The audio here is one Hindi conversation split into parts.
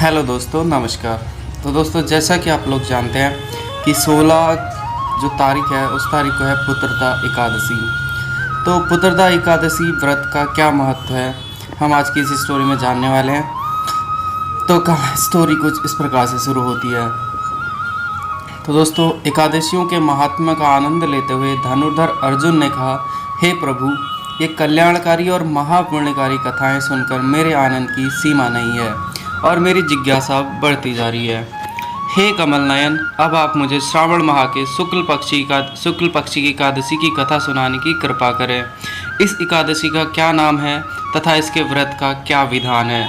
हेलो दोस्तों, नमस्कार। तो दोस्तों, जैसा कि आप लोग जानते हैं कि 16 जो तारीख है उस तारीख को है पुत्रदा एकादशी। तो पुत्रदा एकादशी व्रत का क्या महत्व है, हम आज की इस स्टोरी में जानने वाले हैं। तो स्टोरी कुछ इस प्रकार से शुरू होती है। तो दोस्तों, एकादशियों के महात्म्य का आनंद लेते हुए धनुर्धर अर्जुन ने कहा, हे प्रभु, ये कल्याणकारी और महापुण्यकारी कथाएं सुनकर मेरे आनंद की सीमा नहीं है और मेरी जिज्ञासा बढ़ती जा रही है। हे कमल नयन, अब आप मुझे श्रावण माह के शुक्ल पक्षी की एकादशी की कथा सुनाने की कृपा करें। इस एकादशी का क्या नाम है तथा इसके व्रत का क्या विधान है,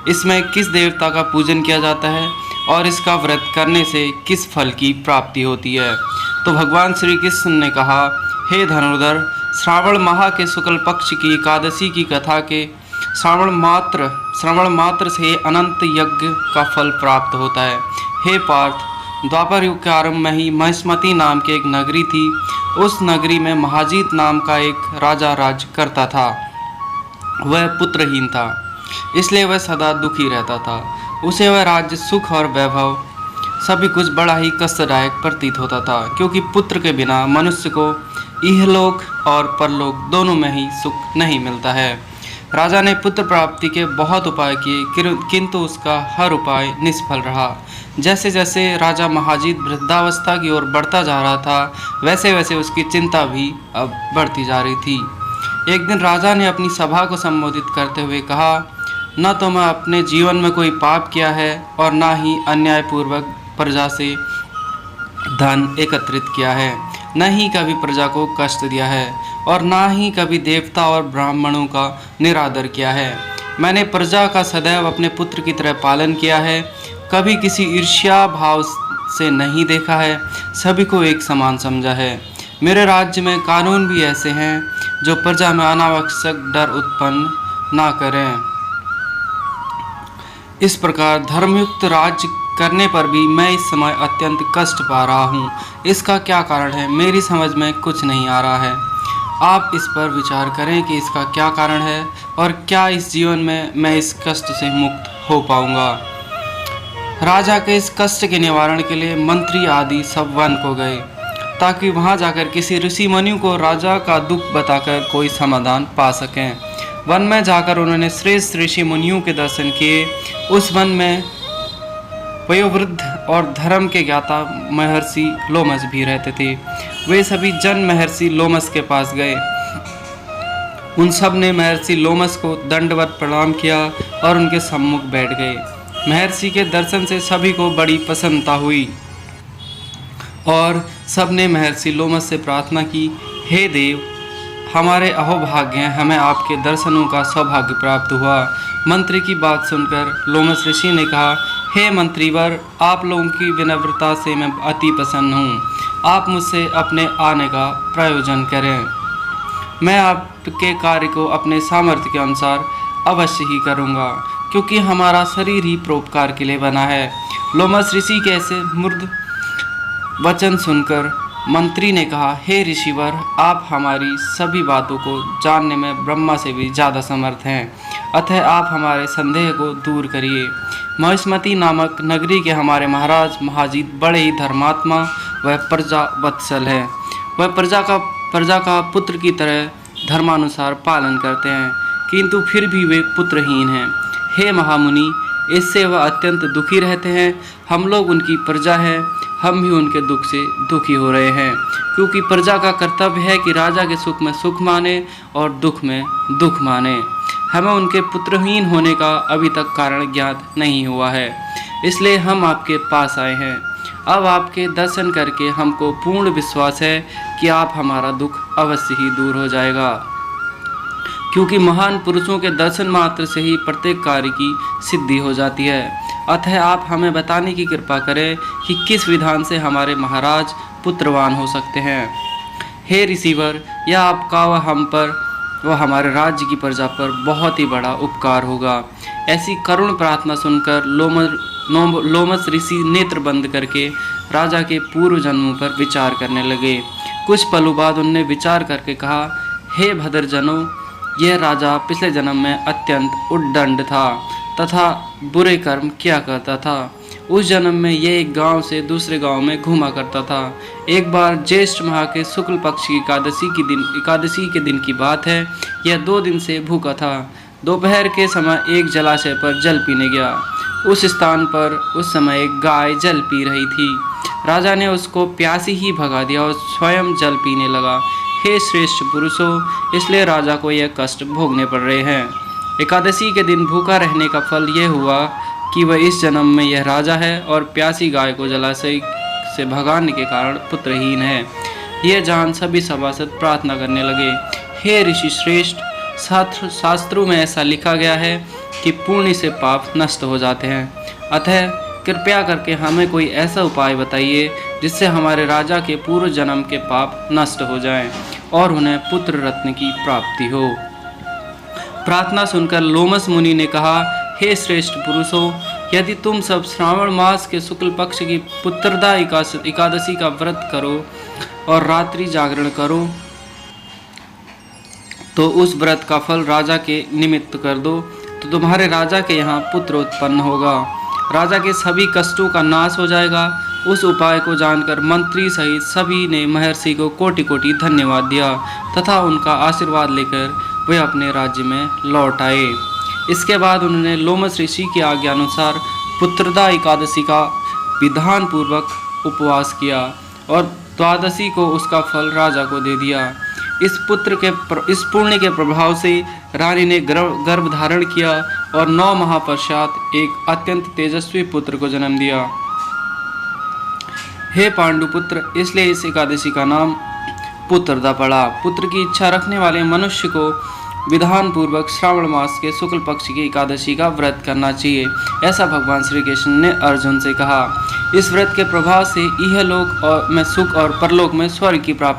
इसमें किस देवता का पूजन किया जाता है और इसका व्रत करने से किस फल की प्राप्ति होती है। तो भगवान श्री कृष्ण ने कहा, हे धनुर्धर, श्रावण माह के शुक्ल पक्ष की एकादशी की कथा के श्रवण मात्र से अनंत यज्ञ का फल प्राप्त होता है। हे पार्थ, द्वापर युग के आरंभ में ही महिष्मती नाम की एक नगरी थी। उस नगरी में महाजीत नाम का एक राजा राज करता था। वह पुत्रहीन था, इसलिए वह सदा दुखी रहता था। उसे वह राज्य, सुख और वैभव सभी कुछ बड़ा ही कष्टदायक प्रतीत होता था, क्योंकि पुत्र के बिना मनुष्य को इहलोक और परलोक दोनों में ही सुख नहीं मिलता है। राजा ने पुत्र प्राप्ति के बहुत उपाय किए, किंतु उसका हर उपाय निष्फल रहा। जैसे जैसे राजा महाजीत वृद्धावस्था की ओर बढ़ता जा रहा था, वैसे वैसे उसकी चिंता भी अब बढ़ती जा रही थी। एक दिन राजा ने अपनी सभा को संबोधित करते हुए कहा, न तो मैं अपने जीवन में कोई पाप किया है और न ही अन्यायपूर्वक प्रजा से धन एकत्रित किया है, न ही कभी प्रजा को कष्ट दिया है और ना ही कभी देवता और ब्राह्मणों का निरादर किया है। मैंने प्रजा का सदैव अपने पुत्र की तरह पालन किया है, कभी किसी ईर्ष्या भाव से नहीं देखा है, सभी को एक समान समझा है। मेरे राज्य में कानून भी ऐसे हैं जो प्रजा में अनावश्यक डर उत्पन्न ना करें। इस प्रकार धर्मयुक्त राज्य करने पर भी मैं इस समय अत्यंत कष्ट पा रहा हूँ। इसका क्या कारण है, मेरी समझ में कुछ नहीं आ रहा है। आप इस पर विचार करें कि इसका क्या कारण है और क्या इस जीवन में मैं इस कष्ट से मुक्त हो पाऊंगा। राजा के इस कष्ट के निवारण के लिए मंत्री आदि सब वन को गए, ताकि वहां जाकर किसी ऋषि मुनियों को राजा का दुख बताकर कोई समाधान पा सकें। वन में जाकर उन्होंने श्रेष्ठ ऋषि मुनियों के दर्शन किए। उस वन में वयोवृद्ध और धर्म के ज्ञाता महर्षि लोमस भी रहते थे। वे सभी जन महर्षि लोमस के पास गए। उन सब ने महर्षि लोमस को दंडवत प्रणाम किया और उनके सम्मुख बैठ गए। महर्षि के दर्शन से सभी को बड़ी प्रसन्नता हुई और सब ने महर्षि लोमस से प्रार्थना की, हे देव, हमारे अहोभाग्य हैं, हमें आपके दर्शनों का सौभाग्य प्राप्त हुआ। मंत्री की बात सुनकर लोमस ऋषि ने कहा, हे मंत्रीवर, आप लोगों की विनम्रता से मैं अति प्रसन्न हूँ। आप मुझसे अपने आने का प्रयोजन करें। मैं आपके कार्य को अपने सामर्थ्य के अनुसार अवश्य ही करूँगा, क्योंकि हमारा शरीर ही परोपकार के लिए बना है। लोमस ऋषि के ऐसे मृदु वचन सुनकर मंत्री ने कहा, हे ऋषिवर, आप हमारी सभी बातों को जानने में ब्रह्मा से भी ज़्यादा समर्थ हैं, अतः आप हमारे संदेह को दूर करिए। महिष्मती नामक नगरी के हमारे महाराज महाजीत बड़े ही धर्मात्मा व प्रजा वत्सल है। वह प्रजा का पुत्र की तरह धर्मानुसार पालन करते हैं, किंतु फिर भी वे पुत्रहीन हैं। हे महामुनि, इससे वह अत्यंत दुखी रहते हैं। हम लोग उनकी प्रजा हैं, हम भी उनके दुख से दुखी हो रहे हैं, क्योंकि प्रजा का कर्तव्य है कि राजा के सुख में सुख माने और दुख में दुख माने। हमें उनके पुत्रहीन होने का अभी तक कारण ज्ञात नहीं हुआ है, इसलिए हम आपके पास आए हैं। अब आपके दर्शन करके हमको पूर्ण विश्वास है कि आप हमारा दुख अवश्य ही दूर हो जाएगा, क्योंकि महान पुरुषों के दर्शन मात्र से ही प्रत्येक कार्य की सिद्धि हो जाती है। अतः आप हमें बताने की कृपा करें कि किस विधान से हमारे महाराज पुत्रवान हो सकते हैं। हे ऋषिवर, यह आपका व हमारे राज्य की प्रजा पर बहुत ही बड़ा उपकार होगा। ऐसी करुण प्रार्थना सुनकर लोमस ऋषि नेत्र बंद करके राजा के पूर्व जन्मों पर विचार करने लगे। कुछ पलों बाद उनने विचार करके कहा, हे भद्रजनों, यह राजा पिछले जन्म में अत्यंत उद्दंड था। तथा बुरे कर्म किया करता था। उस जन्म में यह एक गांव से दूसरे गांव में घूमा करता था। एक बार ज्येष्ठ माह के शुक्ल पक्ष की एकादशी के दिन की बात है। यह 2 दिन से भूखा था। दोपहर के समय एक जलाशय पर जल पीने गया। उस स्थान पर उस समय एक गाय जल पी रही थी। राजा ने उसको प्यासी ही भगा दिया और स्वयं जल पीने लगा। हे श्रेष्ठ पुरुषों, इसलिए राजा को यह कष्ट भोगने पड़ रहे हैं। एकादशी के दिन भूखा रहने का फल यह हुआ कि वह इस जन्म में यह राजा है और प्यासी गाय को जलाशय से भगाने के कारण पुत्रहीन है। यह जान सभी सभासद प्रार्थना करने लगे, हे ऋषि श्रेष्ठ, शास्त्रों में ऐसा लिखा गया है कि पुण्य से पाप नष्ट हो जाते हैं। अतः कृपया करके हमें कोई ऐसा उपाय बताइए जिससे हमारे राजा के पूर्व जन्म के पाप नष्ट हो जाएं और उन्हें पुत्र रत्न की प्राप्ति हो। प्रार्थना सुनकर लोमस मुनि ने कहा, हे श्रेष्ठ पुरुषों, यदि तुम सब श्रावण मास के शुक्ल पक्ष की पुत्रदा एकादशी का व्रत करो और रात्रि जागरण करो तो उस व्रत का फल राजा के निमित्त कर दो, तो तुम्हारे राजा के यहाँ पुत्र उत्पन्न होगा। राजा के सभी कष्टों का नाश हो जाएगा। उस उपाय को जानकर मंत्री सहित सभी ने महर्षि को कोटि कोटि धन्यवाद दिया तथा उनका आशीर्वाद लेकर वे अपने राज्य में लौट आए। इसके बाद उन्होंने लोमस ऋषि की आज्ञा अनुसार पुत्रदा एकादशी का विधान पूर्वक उपवास किया और द्वादशी को उसका फल राजा को दे दिया। इस पुण्य के प्रभाव से रानी ने गर्भ धारण किया और 9 माह पश्चात एक अत्यंत तेजस्वी पुत्र को जन्म दिया। हे पांडुपुत्र, इसलिए इस एकादशी का नाम पुत्रदा पड़ा। पुत्र की इच्छा रखने वाले मनुष्य को विधान पूर्वक श्रावण मास के शुक्ल पक्ष की एकादशी का व्रत करना चाहिए, ऐसा भगवान श्री कृष्ण ने अर्जुन से कहा। इस व्रत के प्रभाव से इहलोक में सुख और परलोक में स्वर्ग की प्राप्ति